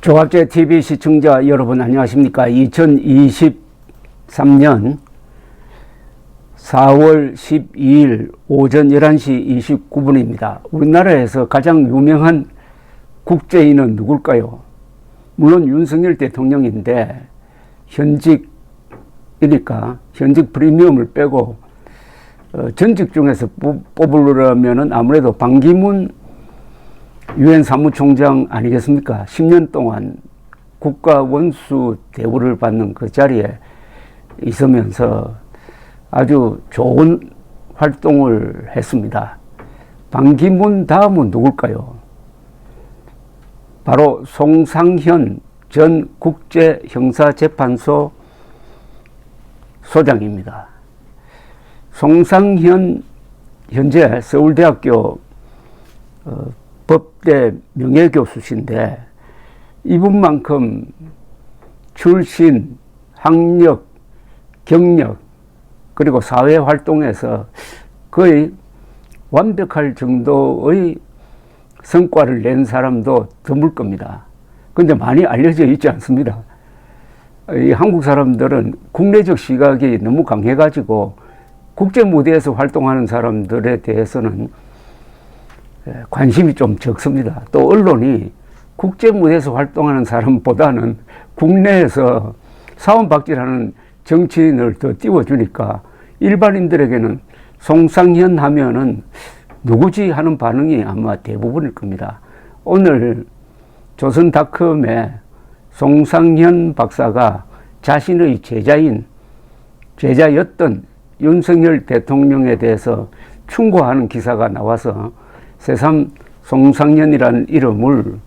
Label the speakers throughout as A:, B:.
A: 조갑제 TV 시청자 여러분 안녕하십니까? 2023년 4월 12일 오전 11시 29분입니다. 우리나라에서 가장 유명한 국제인은 누굴까요? 물론 윤석열 대통령인데 현직이니까 현직 프리미엄을 빼고 전직 중에서 뽑으려면 아무래도 반기문 유엔 사무총장 아니겠습니까? 10년 동안 국가 원수 대우를 받는 그 자리에 있으면서 아주 좋은 활동을 했습니다. 반기문 다음은 누굴까요? 바로 송상현 전 국제형사재판소 소장입니다. 송상현 현재 서울대학교 법대 명예교수신데 이분만큼 출신, 학력, 경력 그리고 사회활동에서 거의 완벽할 정도의 성과를 낸 사람도 드물 겁니다. 그런데 많이 알려져 있지 않습니다. 이 한국 사람들은 국내적 시각이 너무 강해가지고 국제 무대에서 활동하는 사람들에 대해서는 관심이 좀 적습니다. 또 언론이 국제 무대에서 활동하는 사람보다는 국내에서 사원박질하는 정치인을 더 띄워주니까 일반인들에게는 송상현 하면은 누구지 하는 반응이 아마 대부분일 겁니다. 오늘 조선닷컴에 송상현 박사가 자신의 제자였던 윤석열 대통령에 대해서 충고하는 기사가 나와서 새삼 송상현이라는 이름을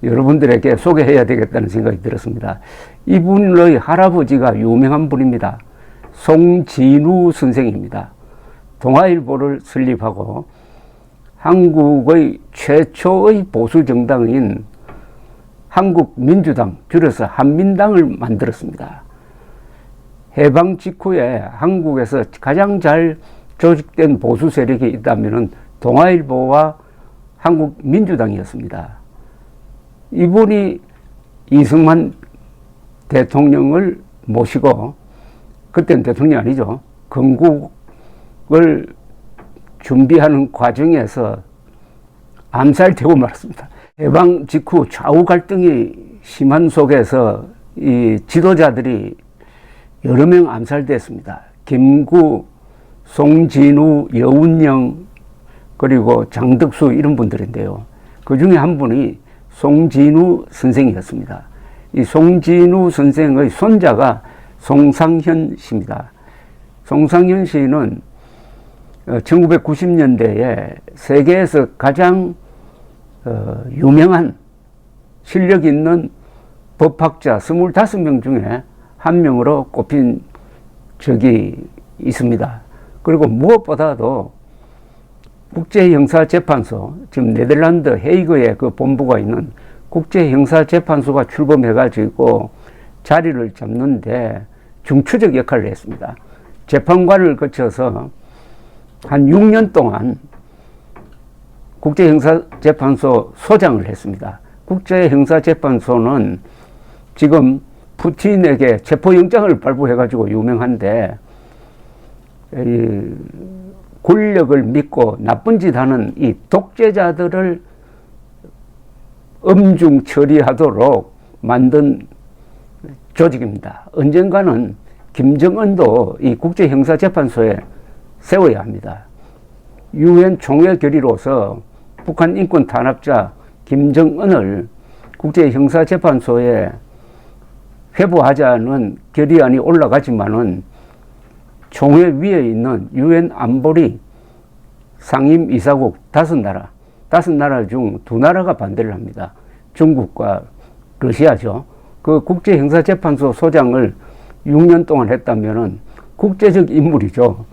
A: 여러분들에게 소개해야 되겠다는 생각이 들었습니다. 이분의 할아버지가 유명한 분입니다. 송진우 선생입니다. 동아일보를 설립하고 한국의 최초의 보수정당인 한국민주당, 줄여서 한민당을 만들었습니다. 해방 직후에 한국에서 가장 잘 조직된 보수 세력이 있다면 동아일보와 한국민주당이었습니다. 이분이 이승만 대통령을 모시고, 그때는 대통령이 아니죠, 건국을 준비하는 과정에서 암살되고 말았습니다. 해방 직후 좌우 갈등이 심한 속에서 이 지도자들이 여러 명 암살됐습니다. 김구, 송진우, 여운영, 그리고 장덕수 이런 분들인데요. 그 중에 한 분이 송진우 선생이었습니다. 이 송진우 선생의 손자가 송상현 씨입니다. 송상현 씨는 1990년대에 세계에서 가장 유명한 실력 있는 법학자 25명 중에 한 명으로 꼽힌 적이 있습니다. 그리고 무엇보다도 국제형사재판소, 지금 네덜란드 헤이그에 그 본부가 있는 국제형사재판소가 출범해가지고 자리를 잡는데 중추적 역할을 했습니다. 재판관을 거쳐서 한 6년 동안 국제형사재판소 소장을 했습니다. 국제형사재판소는 지금 푸틴에게 체포영장을 발부해가지고 유명한데, 이 권력을 믿고 나쁜 짓 하는 이 독재자들을 엄중 처리하도록 만든 조직입니다. 언젠가는 김정은도 이 국제형사재판소에 세워야 합니다. 유엔 총회 결의로서 북한 인권 탄압자 김정은을 국제형사재판소에 회부하자는 결의안이 올라가지만은 총회 위에 있는 유엔 안보리 상임이사국 5나라 중 2나라가 반대를 합니다. 중국과 러시아죠. 그 국제형사재판소 소장을 6년 동안 했다면은 국제적 인물이죠.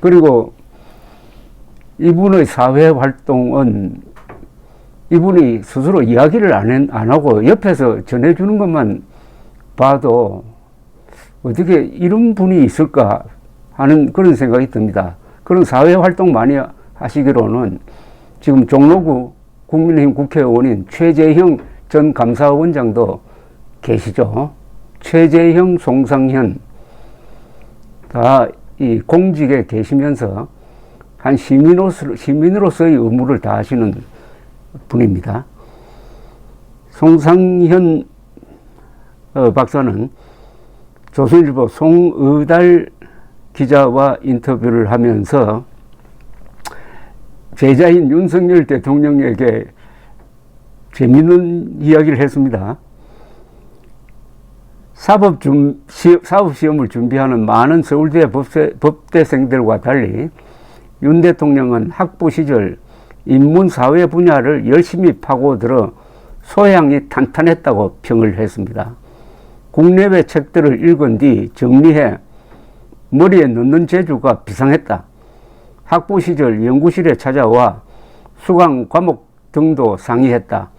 A: 그리고 이분의 사회활동은 이분이 스스로 이야기를 안 하고 옆에서 전해주는 것만 봐도 어떻게 이런 분이 있을까 하는 그런 생각이 듭니다. 그런 사회활동 많이 하시기로는 지금 종로구 국민의힘 국회의원인 최재형 전 감사원장도 계시죠. 최재형, 송상현 다 이 공직에 계시면서 한 시민으로서의 의무를 다하시는 분입니다. 송상현 박사는 조선일보 송의달 기자와 인터뷰를 하면서 제자인 윤석열 대통령에게 재미있는 이야기를 했습니다. 사법시험을 준비하는 많은 서울대 법대생들과 달리 윤 대통령은 학부 시절 인문사회 분야를 열심히 파고들어 소양이 탄탄했다고 평을 했습니다. 국내외 책들을 읽은 뒤 정리해 머리에 넣는 재주가 비상했다. 학부 시절 연구실에 찾아와 수강 과목 등도 상의했다.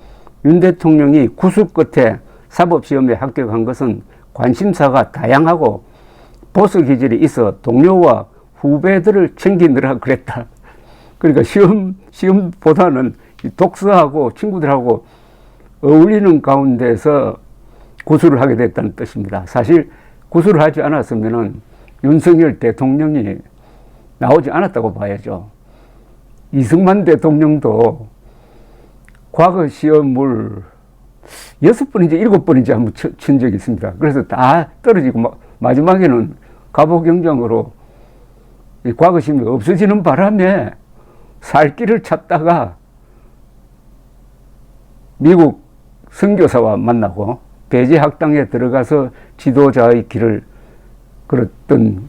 A: 윤 대통령이 구수 끝에 사법시험에 합격한 것은 관심사가 다양하고 보수 기질이 있어 동료와 후배들을 챙기느라 그랬다. 그러니까 시험보다는 독서하고 친구들하고 어울리는 가운데서 구술을 하게 됐다는 뜻입니다. 사실 구술을 하지 않았으면 윤석열 대통령이 나오지 않았다고 봐야죠. 이승만 대통령도 과거 시험을 6번인지 7번인지 한번 친 적이 있습니다. 그래서 다 떨어지고 마지막에는 가보경정으로 과거 시험이 없어지는 바람에 살 길을 찾다가 미국 선교사와 만나고 배제학당에 들어가서 지도자의 길을 걸었던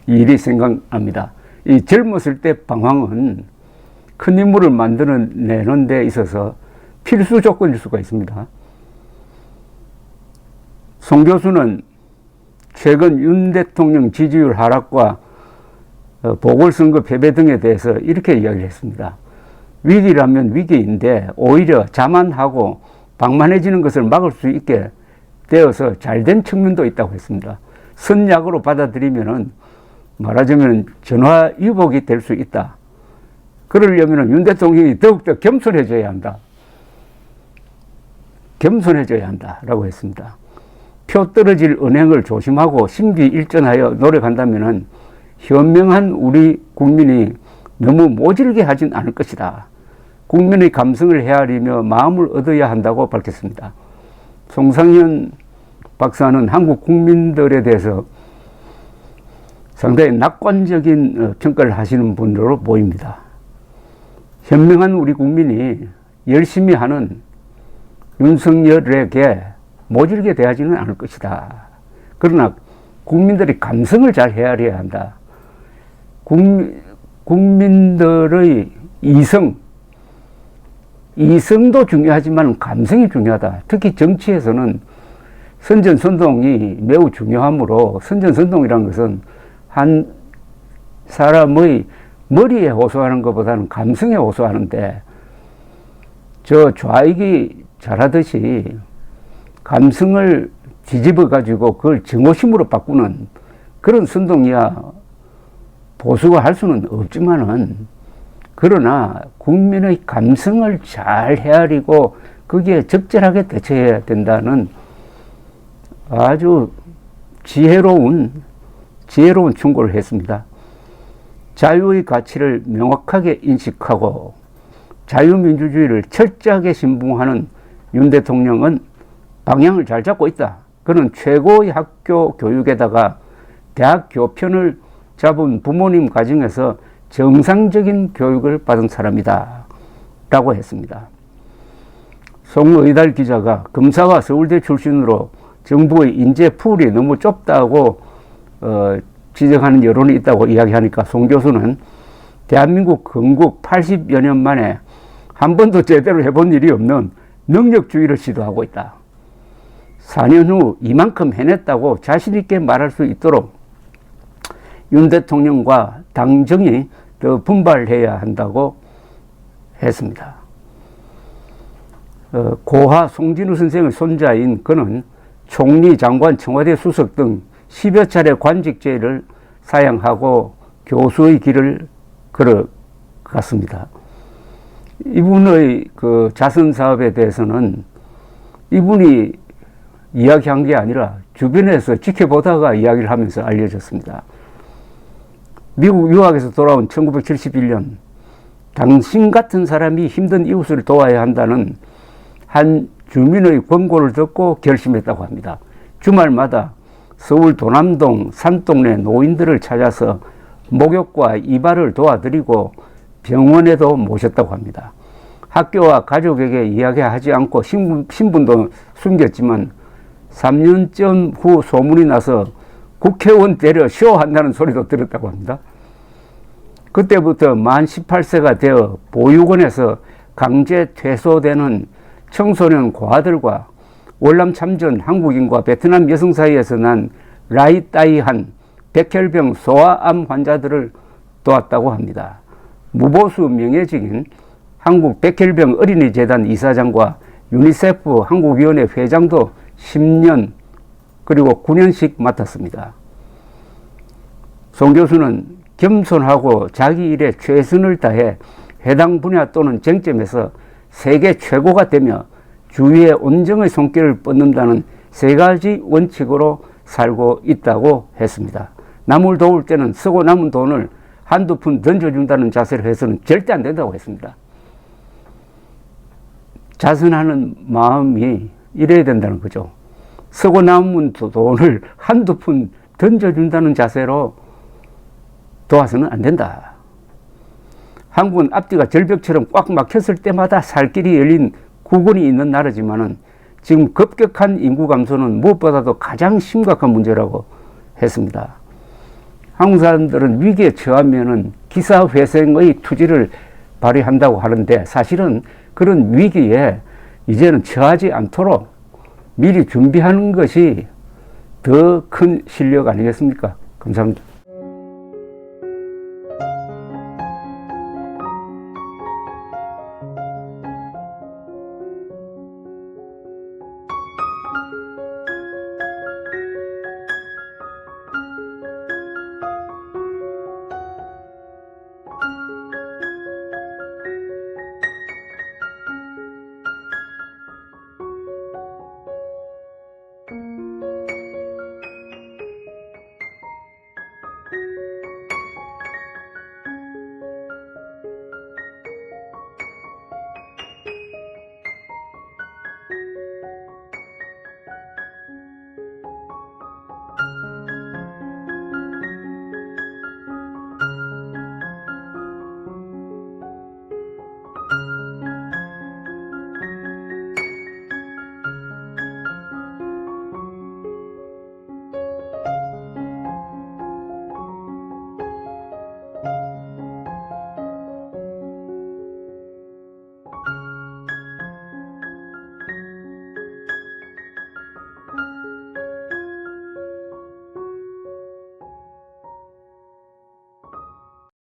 A: 일이 생각납니다. 이 젊었을 때 방황은 큰 인물을 만들어내는 데 있어서 필수 조건일 수가 있습니다. 송 교수는 최근 윤 대통령 지지율 하락과 보궐선거 패배 등에 대해서 이렇게 이야기를 했습니다. 위기라면 위기인데 오히려 자만하고 방만해지는 것을 막을 수 있게 되어서 잘된 측면도 있다고 했습니다. 선약으로 받아들이면 말하자면 전화위복이 될 수 있다. 그러려면 윤 대통령이 더욱더 겸손해져야 한다. 겸손해져야 한다라고 했습니다. 표 떨어질 은행을 조심하고 심기일전하여 노력한다면 현명한 우리 국민이 너무 모질게 하진 않을 것이다. 국민의 감성을 헤아리며 마음을 얻어야 한다고 밝혔습니다. 송상현 박사는 한국 국민들에 대해서 상당히 낙관적인 평가를 하시는 분으로 보입니다. 현명한 우리 국민이 열심히 하는 윤석열에게 모질게 대하지는 않을 것이다. 그러나 국민들이 감성을 잘 헤아려야 한다. 국민들의 이성도 중요하지만 감성이 중요하다. 특히 정치에서는 선전선동이 매우 중요하므로 선전선동이라는 것은 한 사람의 머리에 호소하는 것보다는 감성에 호소하는데 저 좌익이 잘하듯이 감성을 뒤집어 가지고 그걸 증오심으로 바꾸는 그런 선동이야 보수가 할 수는 없지만은 그러나 국민의 감성을 잘 헤아리고 거기에 적절하게 대처해야 된다는 아주 지혜로운 충고를 했습니다. 자유의 가치를 명확하게 인식하고 자유민주주의를 철저하게 신봉하는 윤 대통령은 방향을 잘 잡고 있다. 그는 최고의 학교 교육에다가 대학 교편을 잡은 부모님 가정에서 정상적인 교육을 받은 사람이다 라고 했습니다. 송의달 기자가 검사와 서울대 출신으로 정부의 인재 풀이 너무 좁다고 지적하는 여론이 있다고 이야기하니까 송 교수는 대한민국 건국 80여 년 만에 한 번도 제대로 해본 일이 없는 능력주의를 시도하고 있다. 4년 후 이만큼 해냈다고 자신있게 말할 수 있도록 윤 대통령과 당정이 더 분발해야 한다고 했습니다. 고하 송진우 선생의 손자인 그는 총리, 장관, 청와대 수석 등 10여 차례 관직제를 사양하고 교수의 길을 걸어갔습니다. 이분의 그 자선 사업에 대해서는 이분이 이야기한 게 아니라 주변에서 지켜보다가 이야기를 하면서 알려졌습니다. 미국 유학에서 돌아온 1971년 당신 같은 사람이 힘든 이웃을 도와야 한다는 한 주민의 권고를 듣고 결심했다고 합니다. 주말마다 서울 도남동 산동네 노인들을 찾아서 목욕과 이발을 도와드리고 병원에도 모셨다고 합니다. 학교와 가족에게 이야기하지 않고 신분도 숨겼지만 3년쯤 후 소문이 나서 국회의원 데려 쇼한다는 소리도 들었다고 합니다. 그때부터 만 18세가 되어 보육원에서 강제 퇴소되는 청소년 고아들과 월남 참전 한국인과 베트남 여성 사이에서 난 라이따이한 백혈병 소아암 환자들을 도왔다고 합니다. 무보수 명예직인 한국 백혈병 어린이재단 이사장과 유니세프 한국위원회 회장도 10년 그리고 9년씩 맡았습니다. 송 교수는 겸손하고 자기 일에 최선을 다해 해당 분야 또는 쟁점에서 세계 최고가 되며 주위의 온정의 손길을 뻗는다는 3가지 원칙으로 살고 있다고 했습니다. 남을 도울 때는 쓰고 남은 돈을 한두 푼 던져준다는 자세를 해서는 절대 안 된다고 했습니다. 자선하는 마음이 이래야 된다는 거죠. 쓰고 남은 돈을 한두 푼 던져준다는 자세로 도와서는 안 된다. 한국은 앞뒤가 절벽처럼 꽉 막혔을 때마다 살 길이 열린 국원이 있는 나라지만은 지금 급격한 인구 감소는 무엇보다도 가장 심각한 문제라고 했습니다. 한국 사람들은 위기에 처하면은 기사회생의 투지를 발휘한다고 하는데 사실은 그런 위기에 이제는 처하지 않도록 미리 준비하는 것이 더 큰 실력 아니겠습니까? 감사합니다.